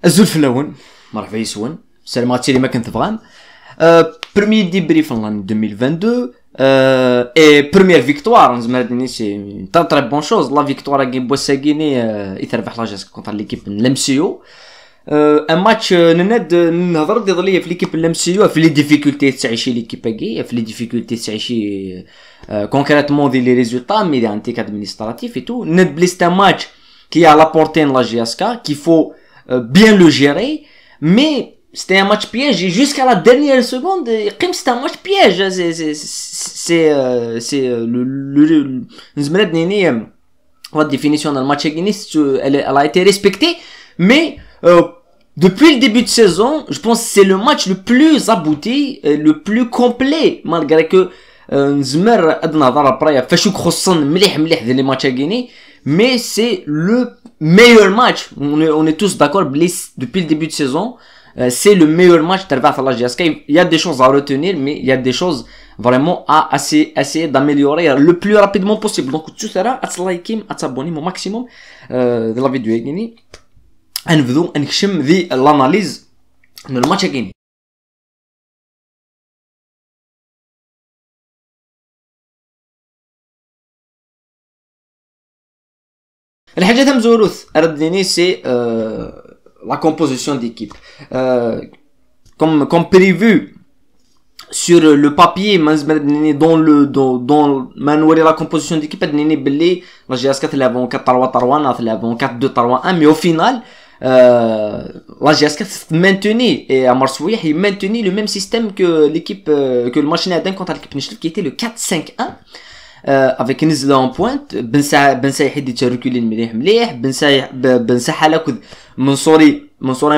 الزول في الاول مرحبا يسون السلام عليكم ما كنت فغام بريمير ديبريف en 2022 et première victoire زعما c'est une très bonne chose la victoire à Boissagini يتربح لاجاس contre l'équipe de l'MCO ان ماتش نهضر ديال في ليكيب الامسيو في لي ديفيكولتي تاع شي ليكيب كي في لي ديفيكولتي تاع شي كونكريتمون دي لي ريزولطا مي دي انتيك ادمينستراتيف اي تو ند بليست ان ماتش كي ا لا بورتين لا جي اس كا كي فو bien le gérer mais c'était un match piège et jusqu'à la dernière seconde قيم c'était un match piège c'est le زعما نيني la définition d'un match elle a été respectée mais depuis le début de saison, je pense que c'est le match le plus abouti, le plus complet, malgré que نزمر عندنا نظرة برايا فاشو خصن مليح ديال لي ماتش غيني mais c'est le meilleur match on est tous d'accord depuis le début de saison c'est le meilleur match تربح في la GSK il y a des choses à retenir mais il y a des choses vraiment à essayer d'améliorer le plus rapidement possible donc tout ça à لايكيم à t'abonner au maximum de la vidéo غيني نبدو نكشم ذي الاناليز من الماتش كاين الحاجه تاع مزوروث ردني سي لا كومبوزيسيون ديكيب comme prévu sur le papier dans la composition d'équipe دني بلي لا جي اس 4 لعبون 4 3 3 لعبون 4 2 3 1 mais au final la GS4 maintenait et à Marseille il maintenait le même système que l'équipe que le match Nadin contre l'équipe Nishlev qui était le 4-5-1 avec Nizla en pointe Ben Saïh était reculé مليح Ben Sahalak Mansouri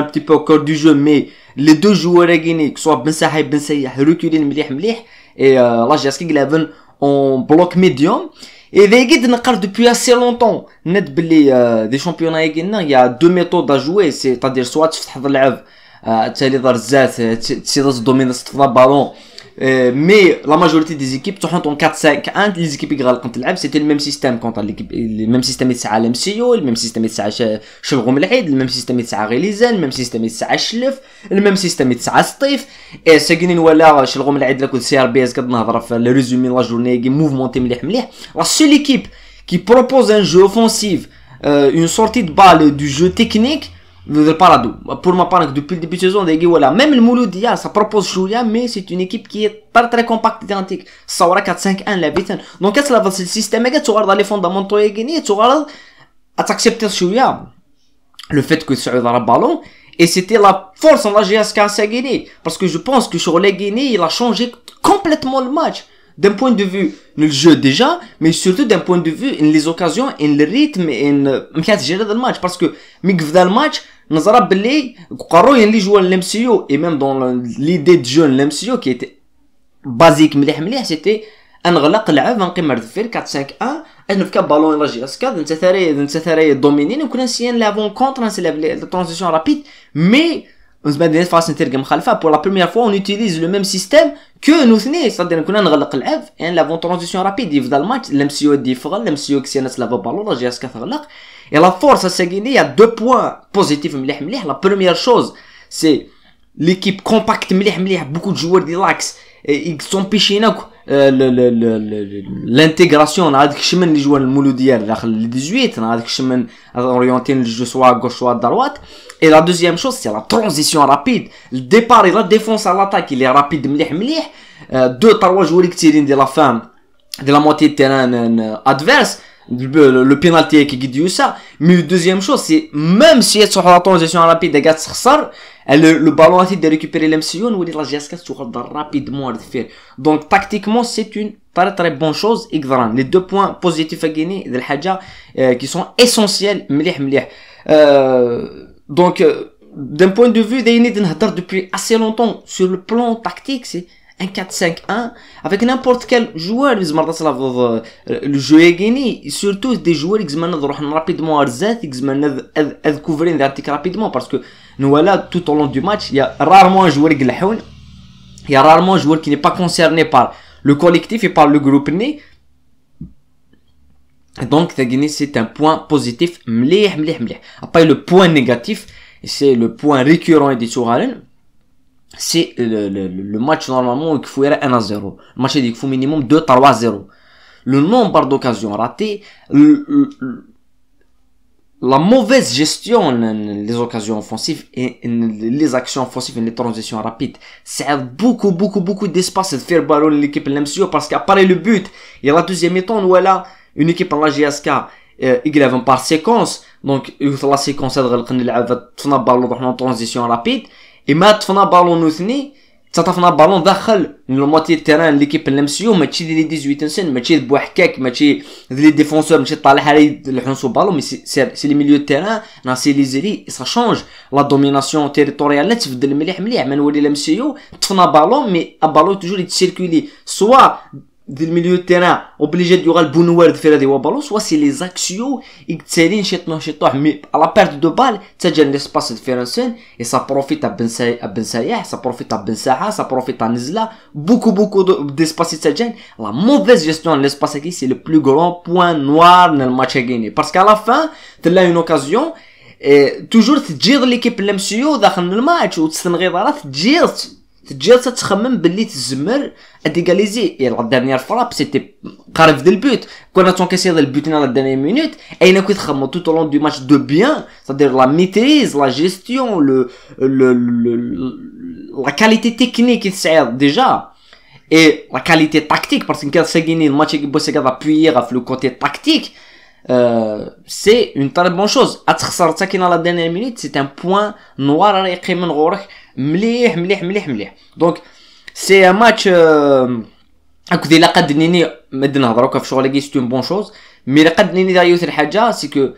un petit peu au cœur du jeu mais les deux joueurs guinéens que soit Ben Saïh reculé مليح et la GS4 Glaven en bloc médium. Et depuis assez longtemps, des championnats, il y a deux méthodes à jouer, c'est-à-dire soit tu fais le dominer le ballon, mais la majorité des équipes sont en 4-5-1, les équipes c'était le même système contre l'équipe, le même système de l'MCO, le même système de Chelrom Lahid, le même système de Rélizen, le même système de Chlef, le même système de Stif, et ce qui nous là Chelrom Lahid là que CRBS قد نهضر في le résumé la journée qui mouvementé مليح la seule équipe qui propose un jeu offensif une sortie de balle du jeu technique pour ma part depuis le début de saison voilà même le Mouloudia ça propose chouïa mais c'est une équipe qui est pas très compacte identique ça aura 4-5-1 la vitesse donc qu'est-ce que le système est tu regardes les fondamentaux et gagner tu regardes à t'accepter chouïa le fait que tu as le ballon et c'était la force en la GSK à gagner parce que je pense que sur les Guinée il a changé complètement le match d'un point de vue le jeu déjà mais surtout d'un point de vue les occasions et le rythme et le match parce que dans le match نظرة باللي قرروا اللي جوا l'MCO et même dans l'idée de jeu l'MCO qui était basique مليح c'était نغلق اللعب نقيم ردفير 4-5-1 نفكا بالون لا جي اس 4 انت ثري دومينين وكنا نسيان لافون كونتر نسيان لا ترانزيسيون رابيد مي زعما فاس نترجم خلفها pour la première fois on utilise le même système que nous ثني c'est-à-dire كنا نغلق اللعب ان لافون ترانزيسيون رابيد يفضل الماتش l'MCO يديفغل l'MCO كسينات لافا بالون لا جي اس 4 غلق. Et la force à Sagini, il y a deux points positifs. La première chose, c'est l'équipe compacte, beaucoup de joueurs de l'axe. Ils sont pichés, l'intégration, on a dit que les joueurs de Mouloudia, les 18, on a dit que orienter le jeu soit à gauche, soit à droite. Et la deuxième chose, c'est la transition rapide. Le départ et la défense à l'attaque, il est rapide, deux, trois joueurs qui tirent de la fin, de la moitié de terrain adverse. Le penalty qui guide ça mais la deuxième chose c'est même si elle sort la transition rapide de gars le ballon a été de récupérer l'MCO ou la GS4 sur rapidement de faire donc tactiquement c'est une très bonne chose les deux points positifs à gagner de l'haja qui sont essentiels donc d'un point de vue depuis assez longtemps sur le plan tactique c'est un 4-5-1 avec n'importe quel joueur le jeu est gagné surtout des joueurs qui sont rapidement arzat qui sont couvrir rapidement parce que nous voilà tout au long du match il y a rarement un joueur il y a rarement un joueur qui n'est pas concerné par le collectif et par le groupe né donc c'est un point positif après le point négatif et c'est le point récurrent des Touralen, c'est le match normalement qu'il faut 1-0. Le match il faut minimum 2-3-0. Le nombre d'occasions ratées, la mauvaise gestion les occasions offensives et les actions offensives et les transitions rapides, ça a beaucoup d'espace de faire ballon l'équipe l'MCO parce qu'après le but, il y a la deuxième mi-temps où là, une équipe en la GSK, il y par séquence, donc la séquence de ballon en transition rapide, et maintenant ballon nous تطفنا بالون داخل الموتي التيران ليكيب الامسيو ماشي ديال 18 سن ماشي بوحكاك ماشي لي ديفونسور ماشي طالع على الحنسو بالون مي سي لي ميليو التيران نا سي لي زيري سا شونج لا دوميناسيون تيريتوريال تبدل مليح ما نولي الامسيو طفنا بالون مي بالون توجور يتسيركولي سوا دي الميليو التيران اوبليجي ديوغا البونوار دفير هذه هو بالون سوا سي لي زاكسيو يكتالين شي طوح مي لا بيرت دو بال تاجا ليسباس ديفيرونسيون اي سا بروفيت بن سايح سا بروفيت بن ساحه سا بروفيت نزله بوكو ديسباس تاجان لا موفيز جيستيون ليسباس كي سي لو بلو غران بوين نوار من الماتش غيني باسكو على فان تلا اون اوكازيون توجور تجيض ليكيب لامسيو داخل الماتش وتستنغي ضرات تجي تخمم باللي تزمر اديغاليزي لا ديرنيير فراب سيتي قريب ديال البوت كنا تونكاسي ديال البوتين لا ديرنيير مينوت اين كنت تخمم تو لون دو ماتش دو بيان c'est-à-dire la maîtrise la gestion la qualité technique تسعير déjà et la qualité tactique parce que quand c'est gagné le match qui bosse à appuyer sur le côté tactique c'est une très bonne chose اتخسر تاكين على dernière minute c'est un point noir رايقي من غورك مليح donc c'est un match اكو ذي لقد نيني مد نهضروا في شغل c'est une bonne chose mais لقد نيني دايوث الحاجه c'est que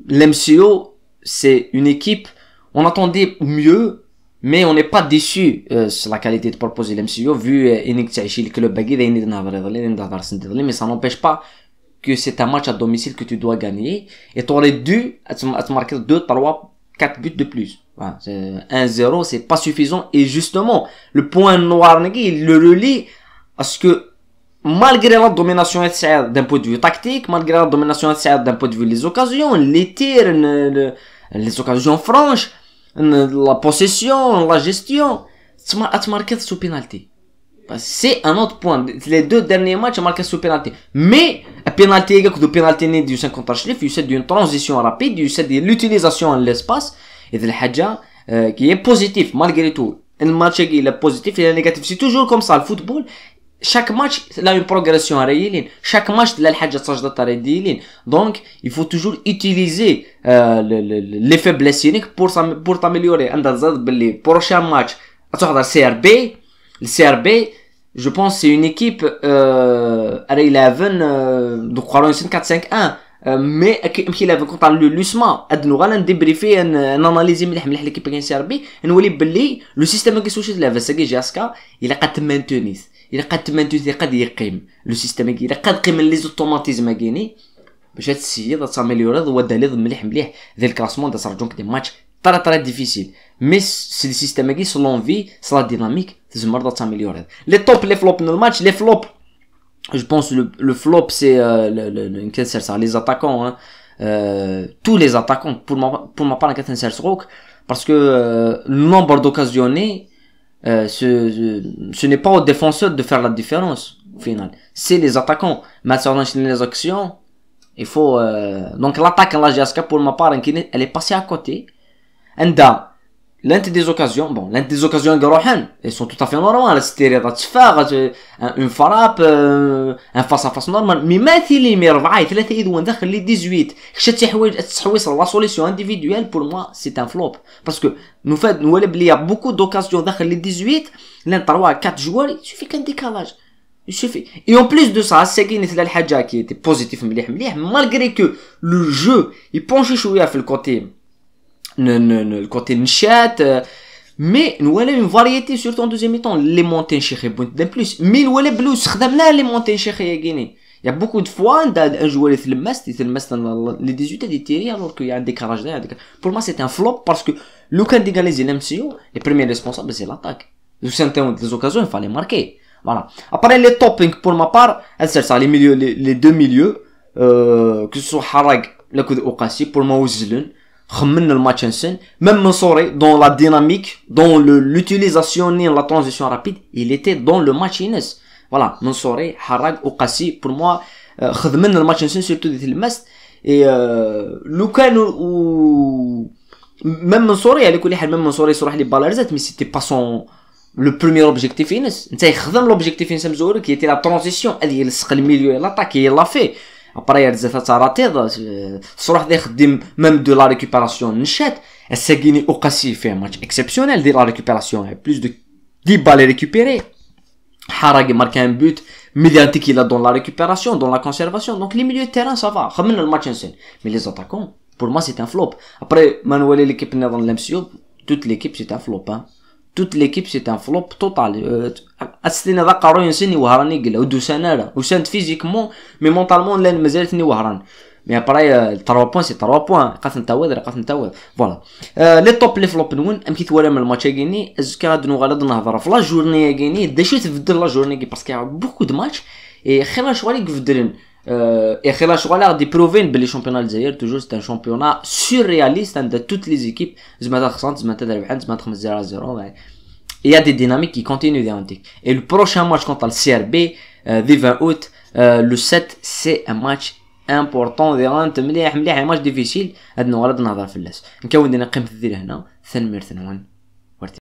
l'MCO c'est une équipe on attendait mieux mais on n'est pas déçu sur la qualité de proposer l'MCO vu انك تعيشي الكلوب باقي دايني نهضر سندي mais ça n'empêche pas que c'est un match à domicile que tu dois gagner et tu aurais dû te marquer 2, 3, 4 buts de plus. Voilà, 1-0 c'est pas suffisant et justement le point noir il le relie à ce que malgré la domination d'un point de vue tactique, malgré la domination d'un point de vue les occasions, les tirs, les occasions franches, la possession, la gestion, tu as marqué sous pénalty. C'est un autre point. Les deux derniers matchs marqués sous pénalty. Mais, un pénalty, de pénalty né du 5 contre Schlif, il y a d'une transition rapide, il y a de l'utilisation de l'espace, et de l'hadja, qui est positif, malgré tout. Un match, il est positif, il est négatif. C'est toujours comme ça, le football. Chaque match, il a une progression à réaliser. Chaque match, il a l'hadja sajdat à réaliser. Donc, il faut toujours utiliser, les faiblesses pour t'améliorer. Le prochain match, le CRB, le CRB, je pense c'est une équipe à 11 donc croyons c'est 4-5-1 mais qui l'avait contre l'USMA ادنو غالا نديبريفي ناناليزي مليح l'équipe كاين CRB نولي باللي لو سيستيم كي سوشي لا فاسكي جاسكا الى قد تمنتونيس قد يقيم لو سيستيم الى قد قيم لي زوتوماتيزم كايني باش تسيي تاميليوري هو دليل مليح ذي الكلاسمون دا سارجونك دي ماتش très difficile mais c'est le système qui selon vie c'est la dynamique تزمر t'améliorer les top les flops dans le match les flops je pense le flop c'est les attaquants hein. Tous les attaquants pour ma part parce que le nombre d'occasionnés ce n'est pas aux défenseurs de faire la différence au final c'est les attaquants maintenant les actions il faut donc l'attaque en la GSK pour ma part elle est passée à côté عندها l'un des occasions bon l'un des occasions قروحن elles sont tout à fait normales c'est-à-dire تفاغ une frappe un face à face normal mais مثلي مي 4-3 يدوان داخل لي 18 كشتي حوايج تحويص لا سوليسيون individuelle pour moi c'est un flop parce que nous il y a beaucoup d'occasions داخل لي 18 l'un 3-4 joueurs il suffit qu'un décalage il suffit et en plus de ça c'est qu'il y a الحاجه qui était positif مليح malgré que le jeu il penche شويه في الكوتي le côté nchat mais nous avons une variété surtout en deuxième mi-temps les montées chez de plus mais nous avons plus خدمنا les montées chez Guinée il y a beaucoup de fois un joueur يتلمس les 18 des tirs alors qu'il y a un décalage là pour moi c'est un flop parce que le can d'égaliser l'MCO les premiers responsables c'est l'attaque nous sentons des occasions il fallait marquer voilà après les toppings pour ma part c'est ça les milieux les deux milieux que ce soit Harag le coup de Okasi pour moi Ouzlun خمن الماتش نسن même Mansouri dans la dynamique dans l'utilisation ni la transition rapide il était dans le match Inès voilà Mansouri حراق وقاسي pour moi خذ من الماتش نسن surtout ديت المست et لو كانوا même Mansouri على كل حال même Mansouri صراحة لي بالارزات mais c'était pas son le premier objectif Inès انت يخدم l'objectif Inès مزوري qui était la transition هذه يلصق الميليو l'attaque il l'a fait après يرزات تراتيض صراحة ذا يخدم même de la récupération نشات الساقيني أقاسي في un match exceptionnel de la récupération plus de 10 balles récupérées حراقي marqué un but médiatique il a dans la récupération dans la conservation donc les milieux de terrain ça va خمن الماتش نسن mais les attaquants pour moi c'est un flop après Manuel l'équipe dans l'MCO toute l'équipe c'est un flop hein toute l'équipe c'est un flop total أستنا ذا قارو ينسني وهراني قل ودو سنارة وسنت فيزيكمون مي مونطالمون لان مازالتني وهران مي ابراي 3 بوين سي 3 بوين قاس نتاوض فوالا لي توب لي فلوب نون ام كي توالى من الماتش كيني ازكا غادو غادي نهضر في لا جورني كيني داشي تبدل لا جورني كي باسكو بوكو دو ماتش اي خير شغالي كفدرن اي خير شغالي غادي بروفين بلي شامبيونال الجزائر توجور سي ان شامبيونا سورياليست عند توت لي زيكيب زعما خسرت زعما ربحت زعما 5-0 il y a des dynamiques qui continuent d'identiques. Et le prochain match contre le CRB, le 20 août, le 7, c'est un match important. Un match difficile. هاد نغرد نهضر في اللاس. نكون دينا قيمة الذيل هنا. ثنمير ثنوان.